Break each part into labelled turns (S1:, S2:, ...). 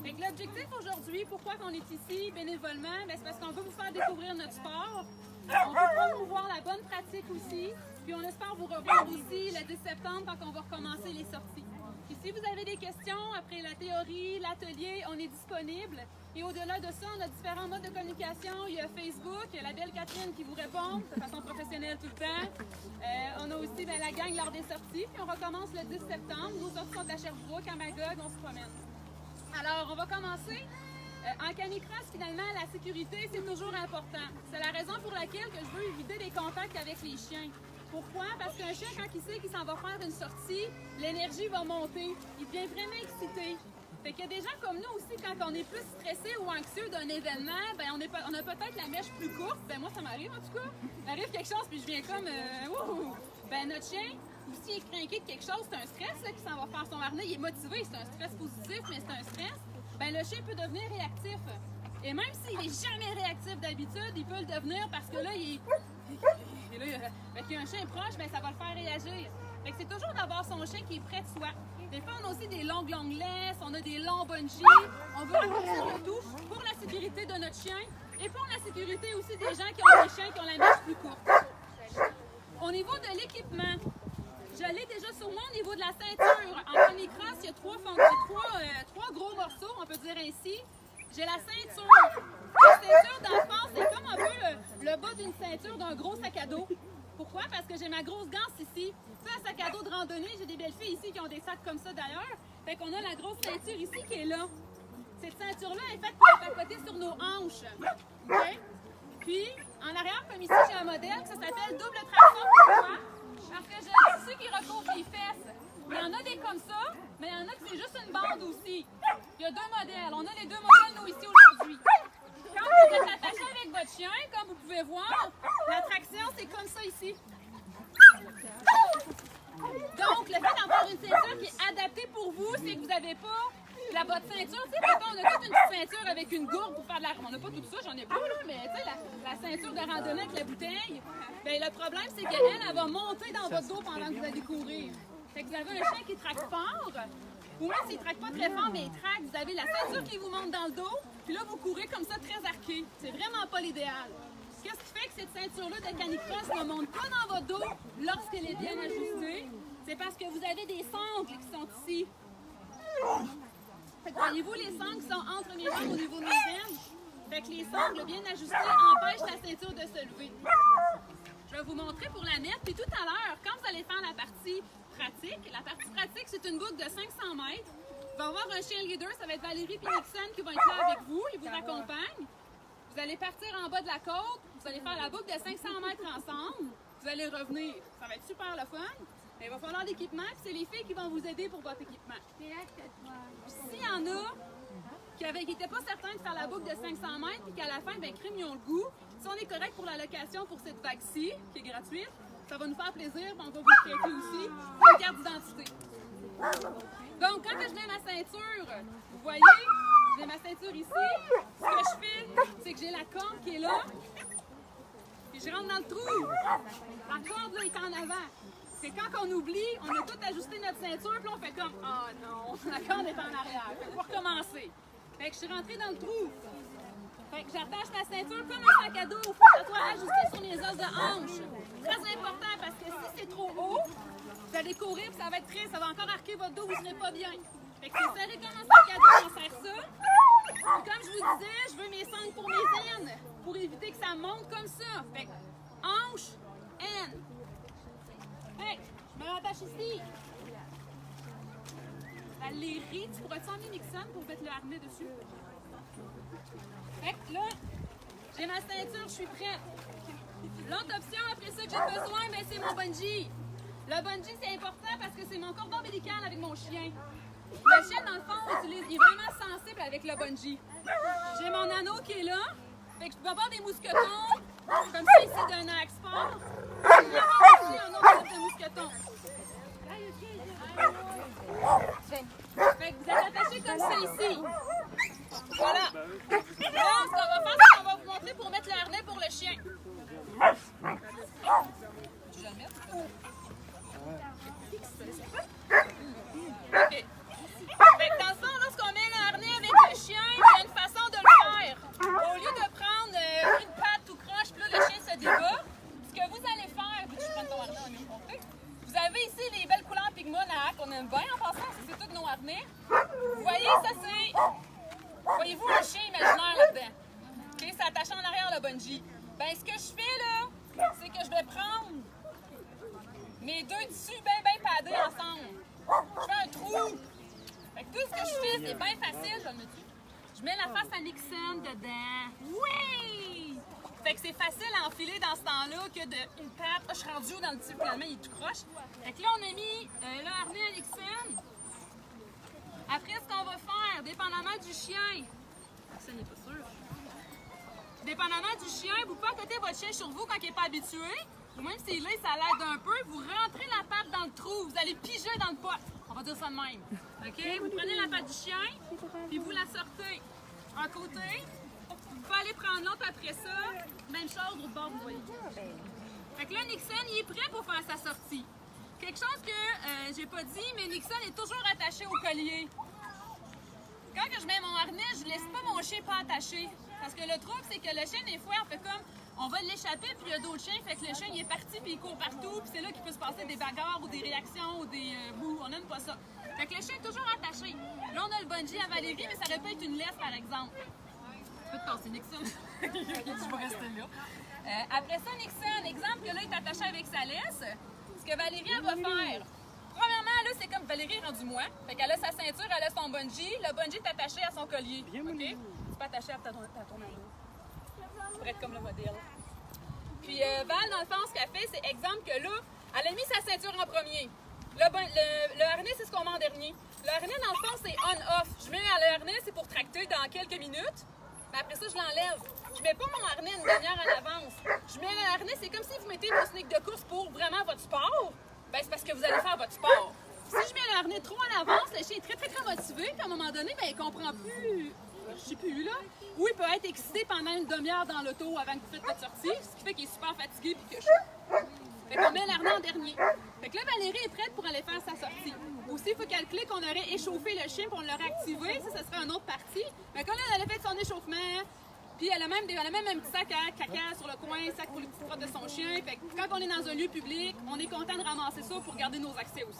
S1: L'objectif aujourd'hui, pourquoi on est ici bénévolement, c'est parce qu'on veut vous faire découvrir notre sport. On veut promouvoir la bonne pratique aussi. Puis on espère vous revoir aussi le 10 septembre quand on va recommencer les sorties. Puis si vous avez des questions après la théorie, l'atelier, on est disponible. Et au-delà de ça, on a différents modes de communication. Il y a Facebook, il y a la belle Catherine qui vous répond de façon professionnelle tout le temps. On a aussi la gang lors des sorties. Puis on recommence le 10 septembre. Nos sorties sont à Sherbrooke, à Magog, on se promène. Alors, on va commencer. En canicross, finalement, la sécurité, c'est toujours important. C'est la raison pour laquelle que je veux éviter des contacts avec les chiens. Pourquoi? Parce qu'un chien, quand il sait qu'il s'en va faire une sortie, l'énergie va monter. Il devient vraiment excité. Fait qu'il y a des gens comme nous aussi, quand on est plus stressé ou anxieux d'un événement, on a peut-être la mèche plus courte. Moi, ça m'arrive en tout cas. Il m'arrive quelque chose, puis je viens comme... notre chien, s'il est craqué de quelque chose, c'est un stress là, qui s'en va faire son harnais. Il est motivé, c'est un stress positif, mais c'est un stress. Le chien peut devenir réactif. Et même s'il n'est jamais réactif d'habitude, il peut le devenir parce que là, il y a un chien proche, ça va le faire réagir. C'est toujours d'avoir son chien qui est près de soi. Des fois, on a aussi des longues laisses, on a des longs bungees. On veut raccourcir le tout pour la sécurité de notre chien et pour la sécurité aussi des gens qui ont des chiens qui ont la mèche plus courte. Au niveau de l'équipement, je l'ai déjà sur moi au niveau de la ceinture. En canicross, il y a trois gros morceaux, on peut dire ainsi. J'ai la ceinture. La ceinture, dans le fond, c'est comme un peu le bas d'une ceinture d'un gros sac à dos. Pourquoi? Parce que j'ai ma grosse ganse ici. C'est un sac à dos de randonnée. J'ai des belles filles ici qui ont des sacs comme ça d'ailleurs. Fait qu'on a la grosse ceinture ici qui est là. Cette ceinture-là est faite pour être à côté sur nos hanches. Okay? Puis, en arrière, comme ici, j'ai un modèle qui s'appelle double traction. Pourquoi? Parce que j'ai un tissu qui recouvre les fesses. Il y en a des comme ça, mais il y en a qui c'est juste une bande aussi. Il y a deux modèles. On a les deux modèles, nous, ici, aujourd'hui. Quand vous êtes attaché avec votre chien, comme vous pouvez voir, la traction, c'est comme ça ici. Donc, le fait d'avoir une ceinture qui est adaptée pour vous, c'est que vous n'avez pas votre ceinture. Tu sais, on a toute une petite ceinture avec une gourde pour faire de la... On n'a pas tout ça, j'en ai pas, là, mais tu sais, la ceinture de randonnée avec la bouteille, le problème, c'est qu'elle va monter dans votre dos pendant que vous allez courir. Fait que vous avez un chien qui traque fort, ou même s'il ne traque pas très fort, mais il traque, vous avez la ceinture qui vous monte dans le dos, puis là, vous courez comme ça, très arqué. C'est vraiment pas l'idéal. Qu'est-ce qui fait que cette ceinture-là de canicross ne monte pas dans votre dos lorsqu'elle est bien ajustée? C'est parce que vous avez des sangles qui sont ici. Voyez-vous les sangles qui sont entre mes jambes au niveau de mes veines? Fait que les sangles bien ajustés empêchent la ceinture de se lever. Je vais vous montrer pour la mettre. Puis tout à l'heure, quand vous allez faire la partie pratique, c'est une boucle de 500 mètres. Il va y avoir un chien leader, ça va être Valérie et Nixon qui vont être là avec vous, ils vous accompagnent. Vous allez partir en bas de la côte, vous allez faire la boucle de 500 mètres ensemble, vous allez revenir. Ça va être super le fun. Mais il va falloir l'équipement, puis c'est les filles qui vont vous aider pour votre équipement. S'il y en a qui n'étaient pas certains de faire la boucle de 500 mètres, puis qu'à la fin, crime, ils ont le goût. Si on est correct pour la location pour cette vague-ci, qui est gratuite, ça va nous faire plaisir, puis on va vous prêter aussi une carte d'identité. Donc, quand je mets ma ceinture, vous voyez, j'ai ma ceinture ici. Ce que je fais, c'est que j'ai la corde qui est là, puis je rentre dans le trou. La corde, là, est en avant. Parce que quand on oublie, on a tout ajusté notre ceinture, puis on fait comme « Ah non, la corde est en arrière. » Fait qu'on va recommencer. Fait que je suis rentrée dans le trou. Fait que j'attache la ceinture comme un sac à dos. Il faut que ça soit ajusté sur les os de hanche. Très important parce que si c'est trop haut, vous allez courir et ça va encore arquer votre dos, vous ne serez pas bien. Fait que c'est serré comme un sac à dos, on serre ça. Puis comme je vous disais, je veux mes sangles pour mes veines, pour éviter que ça monte comme ça. Fait que hanche, haine. Fait que je me rattache ici. Valérie, tu pourrais-tu emmener Nixon pour mettre le harnais dessus? Fait que là, j'ai ma ceinture, je suis prête. L'autre option, après ça que j'ai besoin, c'est mon bungee. Le bungee, c'est important parce que c'est mon cordon ombilical avec mon chien. Le chien, dans le fond, il est vraiment sensible avec le bungee. J'ai mon anneau qui est là. Fait que je peux avoir des mousquetons, comme ça ici d'un Axport. Je vais avoir aussi un autre type de mousqueton. Fait que vous êtes attachés comme ça ici. Voilà. Là, ce qu'on va faire, c'est qu'on va vous montrer pour mettre le harnais pour le chien. Tu veux le mettre? OK. Fait que dans le fond, lorsqu'on met le harnais avec le ça c'est... Voyez-vous un chien imaginaire là-dedans? OK, c'est attaché en arrière le bungee. Ben, ce que je fais là, c'est que je vais prendre mes deux tissus bien padés ensemble. Je fais un trou. Fait que tout ce que je fais, c'est bien facile. Je vais le mettre. Je mets la face à Nixon dedans. Oui! Fait que c'est facile à enfiler dans ce temps-là que d'une patte. Je suis rendue dans le tissu, finalement, il est tout croche. Fait que là, on a mis le harnais à Nixon. Après, ce qu'on va faire, dépendamment du chien, ça n'est pas sûr. Dépendamment du chien, vous pouvez accoter votre chien sur vous quand il n'est pas habitué. Ou même s'il est, ça l'aide un peu. Vous rentrez la patte dans le trou. Vous allez piger dans le pot. On va dire ça de même. OK? Vous prenez la patte du chien, puis vous la sortez un côté. Vous pouvez aller prendre l'autre après ça. Même chose au bord, vous voyez. Fait que là, Nixon, il est prêt pour faire sa sortie. Quelque chose que j'ai pas dit, mais Nixon est toujours attaché au collier. Quand que je mets mon harnais, je laisse pas mon chien pas attaché. Parce que le truc, c'est que le chien, des fois, on fait comme... On va l'échapper, puis il y a d'autres chiens, fait que le chien, il est parti, puis il court partout, puis c'est là qu'il peut se passer des bagarres, ou des réactions, ou des bouts. On n'aime pas ça. Fait que le chien est toujours attaché. Là, on a le bungee à Valérie, mais ça aurait pu être une laisse, par exemple. Tu peux te passer, Nixon. Je vais rester là. Après ça, Nixon, exemple que là, il est attaché avec sa laisse. Ce que Valérie, elle va faire... Premièrement, là, c'est comme Valérie est rendue moi. Fait qu'elle a sa ceinture, elle a son bungee. Le bungee est attaché à son collier. OK? C'est pas attaché à ton anneau. Pour être comme le modèle. Puis Val, dans le fond, ce qu'elle fait, c'est exemple que là, elle a mis sa ceinture en premier. Le harnais, c'est ce qu'on met en dernier. Le harnais, dans le fond, c'est on-off. Je mets le harnais, c'est pour tracter dans quelques minutes. Mais après ça, je l'enlève. Je mets pas mon harnais une demi-heure en avance. Je mets le harnais, c'est comme si vous mettez vos sneakers de course pour vraiment votre sport. Ben, c'est parce que vous allez faire votre sport. Si je mets le harnais trop en avance, le chien est très motivé. Puis à un moment donné, ben, il comprend plus... Je sais plus, là. Ou il peut être excité pendant une demi-heure dans l'auto avant que vous faites votre sortie, ce qui fait qu'il est super fatigué puis que je... Fait qu'on met l'arnais en dernier. Fait que là, Valérie est prête pour aller faire sa sortie. Aussi, il faut calculer qu'on aurait échauffé le chien pour l'aurait activé. Ça serait une autre partie. Mais quand elle a fait son échauffement, puis elle a même un petit sac à caca sur le coin, sac pour les petites crottes de son chien. Fait que quand on est dans un lieu public, on est content de ramasser ça pour garder nos accès aussi.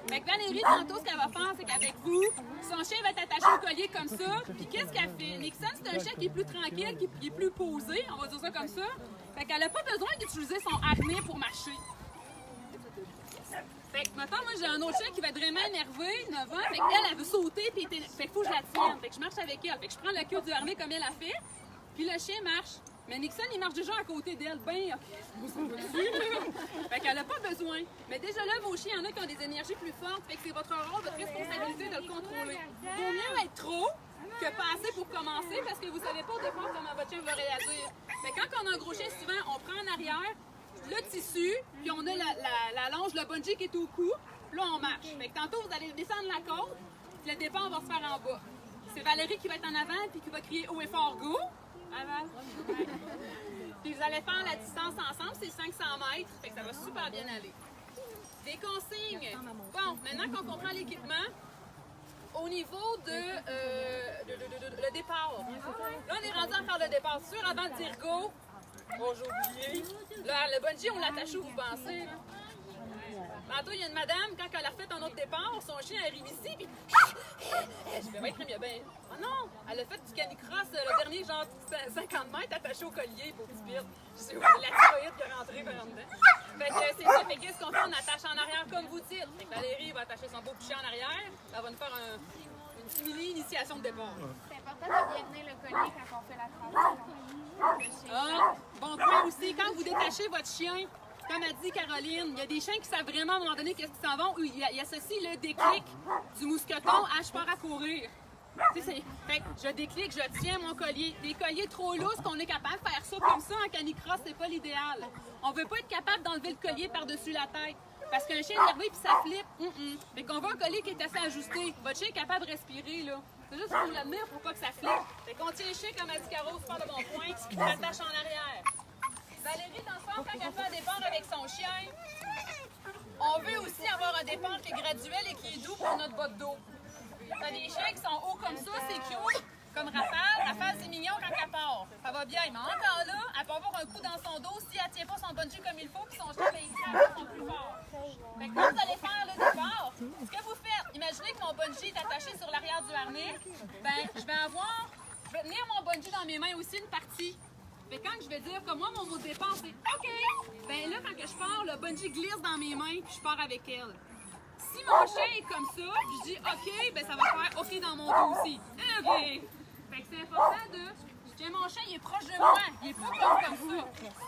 S1: Fait que Valérie, tantôt, ce qu'elle va faire, c'est qu'avec vous, son chien va être attaché au collier comme ça. Puis qu'est-ce qu'elle fait? Nixon, c'est un chien qui est plus tranquille, qui est plus posé, on va dire ça comme ça. Fait qu'elle n'a pas besoin d'utiliser son harnais pour marcher. Fait que maintenant, moi, j'ai un autre chien qui va être vraiment énervé, 9 ans. Fait qu'elle, elle veut sauter, puis fait qu'il faut que je la tienne. Fait que je marche avec elle. Fait que je prends le queue du harnais comme elle a fait, puis le chien marche. Mais Nixon, il marche déjà à côté d'elle. Ben, OK. Fait qu'elle n'a pas besoin. Mais déjà là, vos chiens, il y en a qui ont des énergies plus fortes. Fait que c'est votre rôle, votre responsabilité de le contrôler. Il vaut mieux être trop que pas assez pour commencer parce que vous savez pas au départ comment votre chien va réagir. Fait que quand on a un gros chien, souvent, on prend en arrière le tissu, puis on a la longe, le bungee qui est au cou. Puis là, on marche. Fait que tantôt, vous allez descendre la côte, puis le départ va se faire en bas. C'est Valérie qui va être en avant, puis qui va crier haut et fort, go! Avant. Puis vous allez faire la distance ensemble, c'est 500 mètres, fait que ça va super bien aller. Des consignes. Bon, maintenant qu'on comprend l'équipement, au niveau de le départ. Là, on est rendu à faire le départ. C'est sûr, avant de dire go, oh, j'ai oublié. Là, le bungee, on l'attache où vous pensez? Tantôt, il y a une madame, quand elle a refait un autre départ, son chien arrive ici, puis je fais, ouais, crème, il y a bien. Oh non! Elle a fait du canicross, le dernier, genre 50 mètres, attaché au collier, beau petit bide. Je suis la thyroïde qui est rentrée par en dedans. Fait que c'est ça, fait qu'est-ce qu'on fait? On attache en arrière comme vous dites. Fait que Valérie va attacher son beau petit chien en arrière, elle va nous faire une mini-initiation de départ.
S2: C'est important de bien tenir le collier quand on fait la traverse.
S1: Ah, bon point aussi, quand vous détachez votre chien, comme a dit Caroline, il y a des chiens qui savent vraiment à un moment donné qu'est-ce qu'ils s'en vont. Il associe le déclic du mousqueton à je pars à courir. Fait que je déclic, je tiens mon collier. Des colliers trop lourds qu'on est capable de faire ça comme ça en canicross, c'est pas l'idéal. On veut pas être capable d'enlever le collier par-dessus la tête. Parce qu'un chien est énervé puis ça flippe. Fait qu'on veut un collier qui est assez ajusté. Votre chien est capable de respirer, là. C'est juste pour l'admire pour pas que ça flippe. Fait qu'on tient le chien comme a dit Caro, super de bon point, qui s'attache en arrière. Valérie, dans le fond, quand elle fait un départ avec son chien, on veut aussi avoir un départ qui est graduel et qui est doux pour notre botte d'eau. T'as des chiens qui sont hauts comme ça, c'est cute, comme Rafale. Rafale, c'est mignon quand elle part. Ça va bien, mais encore là, elle peut avoir un coup dans son dos si elle tient pas son bungee comme il faut, puis son chien, il craque son plus fort. Fait que quand vous allez faire le départ, ce que vous faites, imaginez que mon bungee est attaché sur l'arrière du harnais, ben, je vais tenir mon bungee dans mes mains aussi une partie. Mais quand je vais dire que moi, mon mot de départ, c'est OK, ben là, quand que je pars, le bungee glisse dans mes mains puis je pars avec elle. Si mon chien est comme ça, puis je dis OK, ben ça va faire OK dans mon dos aussi. OK. Fait que c'est important que mon chien, il est proche de moi. Il est pas comme ça.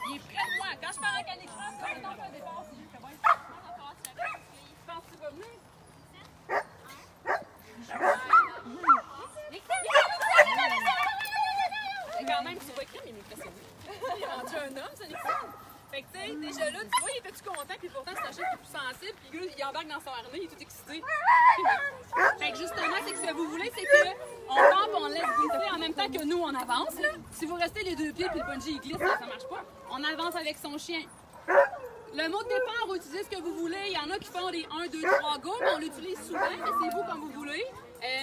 S1: Il est près de moi. Quand je pars en canicross, quand je pars au départ, c'est juste que bon, je pense que tu vas venir. C'est quand même, tu vois écrire, mais il m'impressionne. Il est rendu un homme, ça n'est pas. Fait que, tu sais, déjà là, tu vois, il était-tu content, puis pourtant, c'est un chien qui est plus sensible, puis là, il embarque dans son harnais, il est tout excité. Fait que justement, c'est que ce que vous voulez, c'est qu'on part et on laisse glisser en même temps que nous, on avance, là. Si vous restez les deux pieds, puis le bungee, il glisse, ça marche pas. On avance avec son chien. Le mot de départ, utilisez ce que vous voulez. Il y en a qui font des 1, 2, 3 go, mais on l'utilise souvent, mais c'est vous comme vous voulez.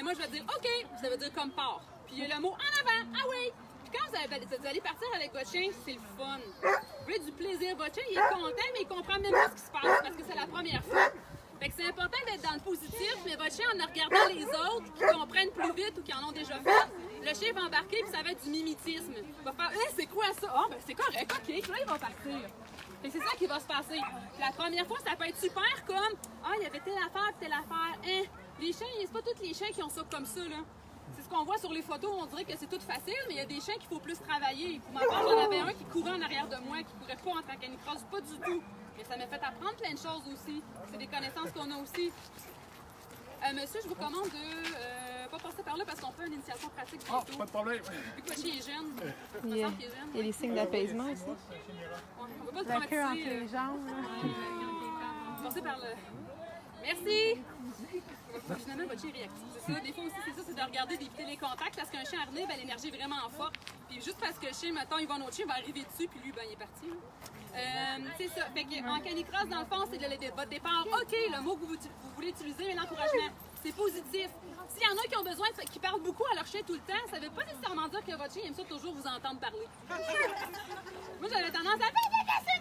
S1: Moi, je vais dire OK, ça veut dire comme part. Puis le mot en avant, ah oui! Quand vous allez partir avec votre chien, c'est le fun. Vous voulez du plaisir. Votre chien, il est content, mais il comprend même pas ce qui se passe parce que c'est la première fois. Fait que c'est important d'être dans le positif, mais votre chien, en regardant les autres qui comprennent plus vite ou qui en ont déjà fait, le chien va embarquer puis ça va être du mimétisme. Il va faire c'est quoi ça? Ah, ben c'est correct, OK. Puis là, il va partir. Fait que c'est ça qui va se passer. La première fois, ça peut être super comme il y avait telle affaire, telle affaire. Les chiens, c'est pas tous les chiens qui ont ça comme ça, là. C'est ce qu'on voit sur les photos, on dirait que c'est tout facile, mais il y a des chiens qu'il faut plus travailler. Pour ma part, j'en avais un qui courait en arrière de moi, qui courait pas en tant canicross, pas du tout. Mais ça m'a fait apprendre plein de choses aussi. C'est des connaissances qu'on a aussi. Monsieur, je vous commande de pas passer par là parce qu'on fait une initiation pratique bientôt.
S3: Pas de problème.
S1: Vu que votre chien est jeune,
S4: Il y a les signes d'apaisement aussi.
S1: on va pas le
S4: La queue entre
S1: traumatiser.
S4: les jambes.
S1: Passez par là. Merci! Finalement, votre chien est réactif. C'est ça. Des fois aussi, c'est ça, c'est de regarder, d'éviter les contacts parce qu'un chien harnais, ben, l'énergie est vraiment forte. Puis juste parce que le chien, mettons, il va notre chien, va arriver dessus, puis lui, ben, il est parti. C'est ça. Fait qu'en canicross, dans le fond, c'est votre départ. OK, le mot que vous voulez utiliser, mais l'encouragement. C'est positif. S'il y en a qui ont besoin, qui parlent beaucoup à leur chien tout le temps, ça veut pas nécessairement dire que votre chien aime ça toujours vous entendre parler. Moi, j'avais tendance à faire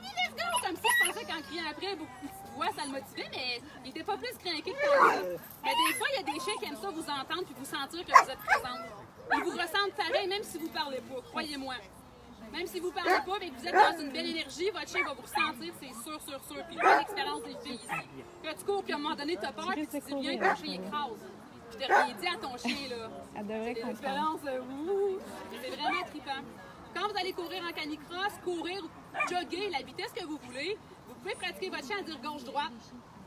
S1: let's go! Comme si je pensais qu'en criant après, beaucoup de petites voix, ça le motivait, mais il était pas plus craqué que ça. Mais des fois, il y a des chiens qui aiment ça vous entendre puis vous sentir que vous êtes présente. Ils vous ressentent pareil, même si vous parlez pas, croyez-moi. Même si vous parlez pas et que vous êtes dans une belle énergie, votre chien va vous ressentir, c'est sûr. Puis une l'expérience des filles ici. Quand tu cours, puis à un moment donné, t'as peur, puis tu dis bien que ton chien écrase. Puis t'as rien dit à ton chien, là.
S4: Elle devrait
S1: C'est une
S4: comprendre.
S1: expérience, c'est vraiment trippant. Quand vous allez courir en canicross, courir, jogger, la vitesse que vous voulez, vous pouvez pratiquer votre chien à dire gauche-droite.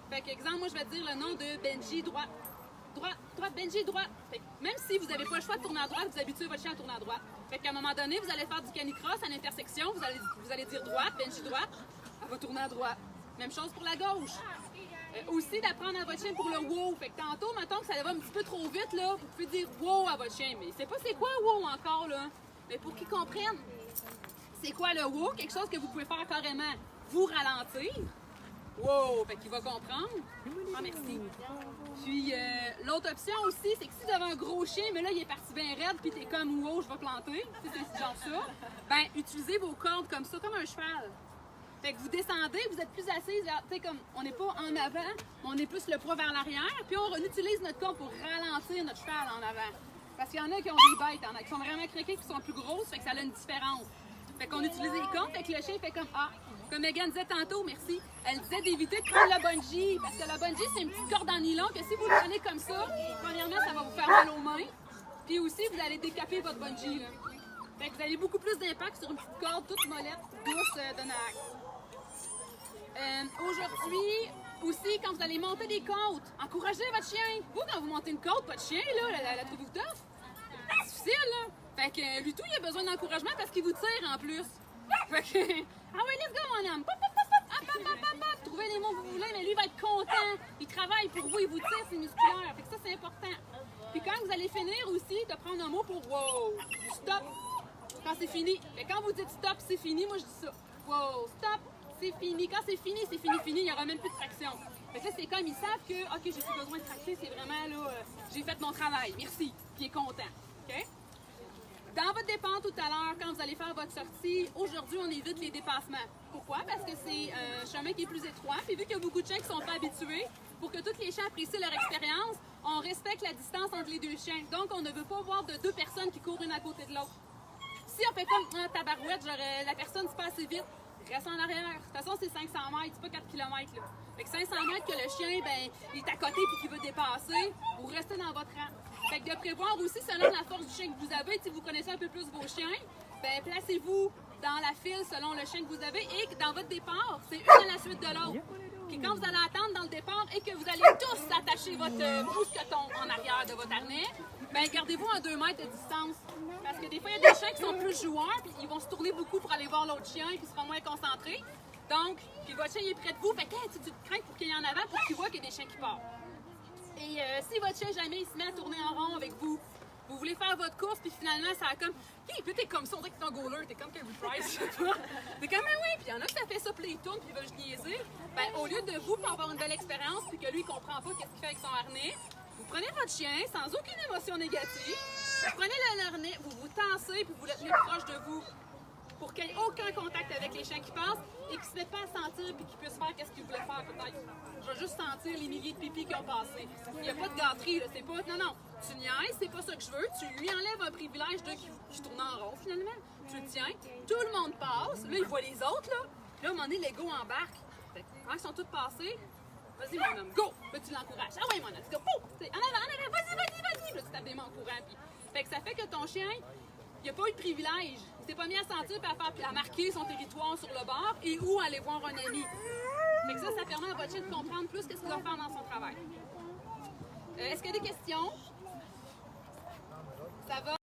S1: Fait que, exemple, moi, je vais dire le nom de Benji, droite. Droite, Benji, droite. Fait que même si vous n'avez pas le choix de tourner à droite, vous habituez votre chien à tourner à droite. Fait qu'à un moment donné, vous allez faire du canicross à l'intersection, vous allez dire droite, Benji, droite, elle va tourner à droite. Même chose pour la gauche. Aussi d'apprendre à votre chien pour le wow. Fait que tantôt, mettons que ça va un petit peu trop vite, là, vous pouvez dire wow à votre chien. Mais c'est pas c'est quoi wow encore, là. Mais pour qu'ils comprennent, c'est quoi le wow? Quelque chose que vous pouvez faire carrément. Vous ralentir. Wow! Fait qu'il va comprendre. Ah, merci. Puis, l'autre option aussi, c'est que si vous avez un gros chien, mais là, il est parti bien raide, puis t'es comme wow, je vais planter, c'est genre ça, ben, utilisez vos cordes comme ça, comme un cheval. Fait que vous descendez, vous êtes plus assise, tu sais, comme on n'est pas en avant, on est plus le poids vers l'arrière, puis on utilise notre corde pour ralentir notre cheval en avant. Parce qu'il y en a qui ont des bêtes, il y en a qui sont vraiment craquées, qui sont plus grosses, fait que ça a une différence. Fait qu'on utilise les cordes, fait que le chien fait comme comme Megan disait tantôt, merci, elle disait d'éviter de prendre le bungee, parce que le bungee, c'est une petite corde en nylon que si vous le prenez comme ça, premièrement, ça va vous faire mal aux mains, puis aussi, vous allez décaper votre bungee, là. Fait que vous avez beaucoup plus d'impact sur une petite corde toute mollette, douce de Naak. Aujourd'hui, aussi, quand vous allez monter des côtes, encouragez votre chien. Vous, quand vous montez une côte, votre chien, là, la trouvez-vous tough? C'est difficile, là. Fait que lui, tout, il a besoin d'encouragement parce qu'il vous tire en plus. Fait que, ouais, let's go, mon homme. Pop, pop, pop, pop, hop, hop, hop, hop, hop. Trouvez les mots que vous voulez, mais lui va être content. Il travaille pour vous, il vous tire, c'est musculaire. Fait que ça, c'est important. Puis quand vous allez finir aussi, de prendre un mot pour wow, stop, quand c'est fini. Fait que quand vous dites stop, c'est fini, moi je dis ça. Wow, stop, c'est fini. Quand c'est fini, il n'y aura même plus de traction. Fait que là, c'est comme ils savent que, OK, j'ai plus besoin de tracter, c'est vraiment là, j'ai fait mon travail, merci. Puis il est content. OK? Dans votre départ tout à l'heure, quand vous allez faire votre sortie, aujourd'hui, on évite les dépassements. Pourquoi? Parce que c'est un chemin qui est plus étroit. Puis vu qu'il y a beaucoup de chiens qui ne sont pas habitués, pour que tous les chiens apprécient leur expérience, on respecte la distance entre les deux chiens. Donc, on ne veut pas voir de deux personnes qui courent une à côté de l'autre. Si on fait comme un tabarouette, la personne se passe assez vite, reste en arrière. De toute façon, c'est 500 mètres, c'est pas 4 km. Là. Fait que 500 mètres que le chien, ben, il est à côté et qu'il veut dépasser, vous restez dans votre rang. Fait que de prévoir aussi, selon la force du chien que vous avez, si vous connaissez un peu plus vos chiens, ben, placez-vous dans la file selon le chien que vous avez et que dans votre départ, c'est une à la suite de l'autre. Puis quand vous allez attendre dans le départ et que vous allez tous attacher votre mousqueton en arrière de votre harnais, ben gardez-vous à 2 mètres de distance. Parce que des fois, il y a des chiens qui sont plus joueurs, puis ils vont se tourner beaucoup pour aller voir l'autre chien, puis ils seront moins concentrés. Donc, puis votre chien il est près de vous, fait que tu te crains pour qu'il y en avant pour qu'il voit qu'il y a des chiens qui partent. Et si votre chien jamais il se met à tourner en rond avec vous, vous voulez faire votre course, puis finalement, ça a comme. Puis t'es comme ça, on dirait que t'es un goaler, t'es comme Kerry Price, je sais pas. T'es comme, ah oui, puis il y en a qui ça fait ça, puis il tourne, puis il va juste niaiser. Ben, au lieu de vous, pour avoir une belle expérience, puis que lui, il comprend pas qu'est-ce qu'il fait avec son harnais, vous prenez votre chien sans aucune émotion négative, vous prenez le harnais, vous vous tensez, puis vous le tenez proche de vous pour qu'il n'y ait aucun contact avec les chiens qui passent et qu'ils ne se mettent pas à sentir puis qu'ils puissent faire ce qu'ils voulaient faire peut-être. Je vais juste sentir les milliers de pipis qui ont passé. Il n'y a pas de gâterie, là, c'est pas... Non, tu niaises, c'est pas ça que je veux. Tu lui enlèves un privilège de qui tourne en rond finalement. Tu le tiens, tout le monde passe, là il voit les autres, là. Puis là, à un moment donné, l'ego embarque. Fait que, quand ils sont tous passés, vas-y mon homme, go! Là, tu l'encourages. Ah ouais mon homme, tu go, pouf! En avant, vas-y! Là, tu tapes des mains en courant. Puis... Fait que ça fait que ton chien, il n'a pas eu de privilège. Il s'est pas mis à sentir et à marquer son territoire sur le bord et où aller voir un ami. Fait que ça permet à votre chien de comprendre plus ce qu'il doit faire dans son travail. Est-ce qu'il y a des questions? Ça va?